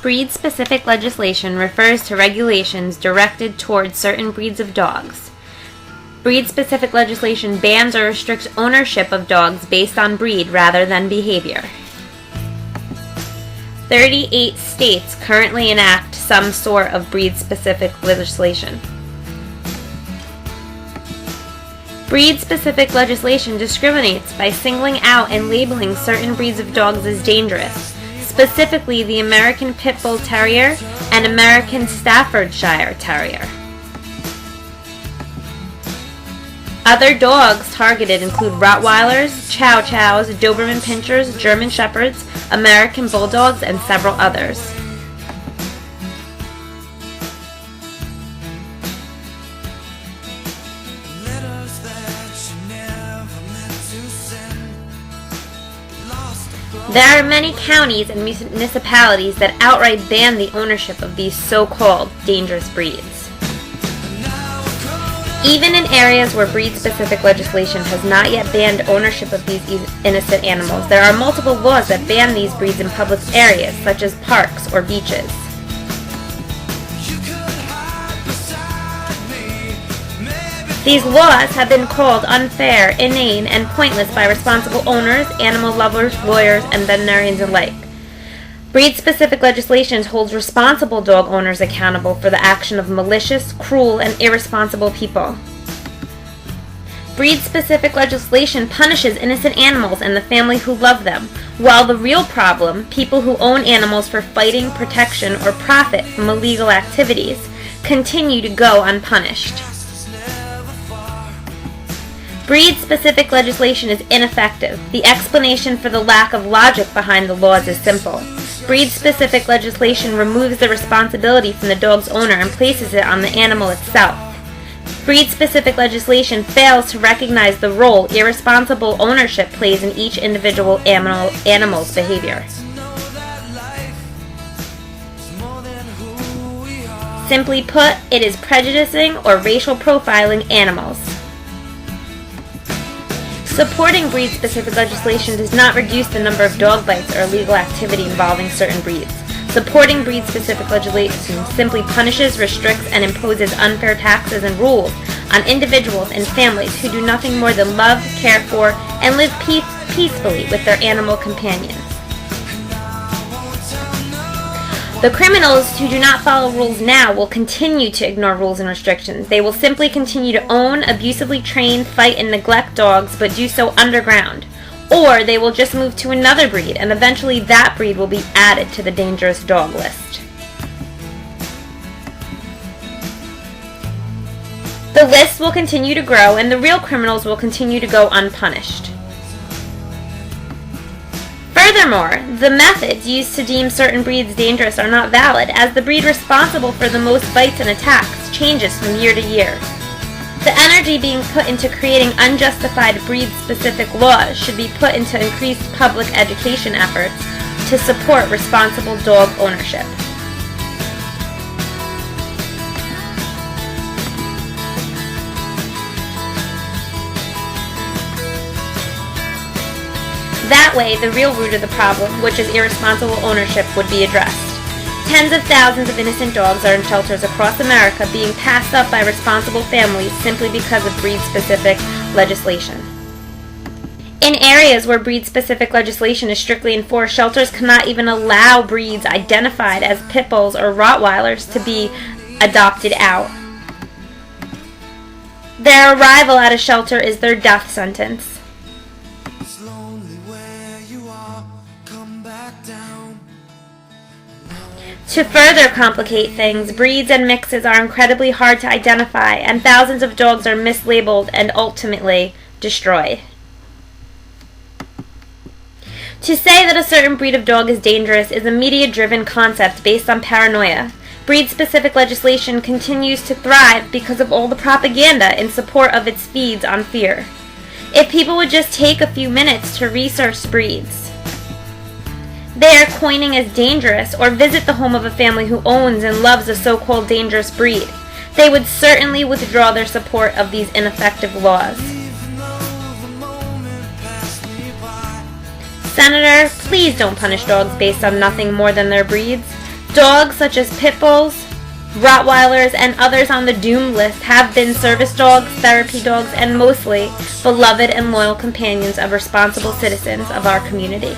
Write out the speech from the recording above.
Breed-specific legislation refers to regulations directed towards certain breeds of dogs. Breed-specific legislation bans or restricts ownership of dogs based on breed rather than behavior. 38 states currently enact some sort of breed-specific legislation. Breed-specific legislation discriminates by singling out and labeling certain breeds of dogs as dangerous, specifically the American Pit Bull Terrier and American Staffordshire Terrier. Other dogs targeted include Rottweilers, Chow Chows, Doberman Pinschers, German Shepherds, American Bulldogs, and several others. There are many counties and municipalities that outright ban the ownership of these so-called dangerous breeds. Even in areas where breed-specific legislation has not yet banned ownership of these innocent animals, there are multiple laws that ban these breeds in public areas, such as parks or beaches. These laws have been called unfair, inane, and pointless by responsible owners, animal lovers, lawyers, and veterinarians alike. Breed-specific legislation holds responsible dog owners accountable for the action of malicious, cruel, and irresponsible people. Breed-specific legislation punishes innocent animals and the family who love them, while the real problem, people who own animals for fighting, protection, or profit from illegal activities, continue to go unpunished. Breed-specific legislation is ineffective. The explanation for the lack of logic behind the laws is simple. Breed-specific legislation removes the responsibility from the dog's owner and places it on the animal itself. Breed-specific legislation fails to recognize the role irresponsible ownership plays in each individual animal's behavior. Simply put, it is prejudicing or racial profiling animals. Supporting breed-specific legislation does not reduce the number of dog bites or illegal activity involving certain breeds. Supporting breed-specific legislation simply punishes, restricts, and imposes unfair taxes and rules on individuals and families who do nothing more than love, care for, and live peacefully with their animal companions. The criminals who do not follow rules now will continue to ignore rules and restrictions. They will simply continue to own, abusively train, fight, and neglect dogs, but do so underground. Or they will just move to another breed, and eventually that breed will be added to the dangerous dog list. The list will continue to grow, and the real criminals will continue to go unpunished. Furthermore, the methods used to deem certain breeds dangerous are not valid, as the breed responsible for the most bites and attacks changes from year to year. The energy being put into creating unjustified breed-specific laws should be put into increased public education efforts to support responsible dog ownership. That way, the real root of the problem, which is irresponsible ownership, would be addressed. Tens of thousands of innocent dogs are in shelters across America being passed up by responsible families simply because of breed-specific legislation. In areas where breed-specific legislation is strictly enforced, shelters cannot even allow breeds identified as pit bulls or Rottweilers to be adopted out. Their arrival at a shelter is their death sentence. To further complicate things, breeds and mixes are incredibly hard to identify, and thousands of dogs are mislabeled and ultimately destroyed. To say that a certain breed of dog is dangerous is a media-driven concept based on paranoia. Breed-specific legislation continues to thrive because of all the propaganda in support of its feeds on fear. If people would just take a few minutes to research breeds they are coining as dangerous, or visit the home of a family who owns and loves a so-called dangerous breed, they would certainly withdraw their support of these ineffective laws. Senator, please don't punish dogs based on nothing more than their breeds. Dogs such as pit bulls, Rottweilers, and others on the doomed list have been service dogs, therapy dogs, and mostly beloved and loyal companions of responsible citizens of our community.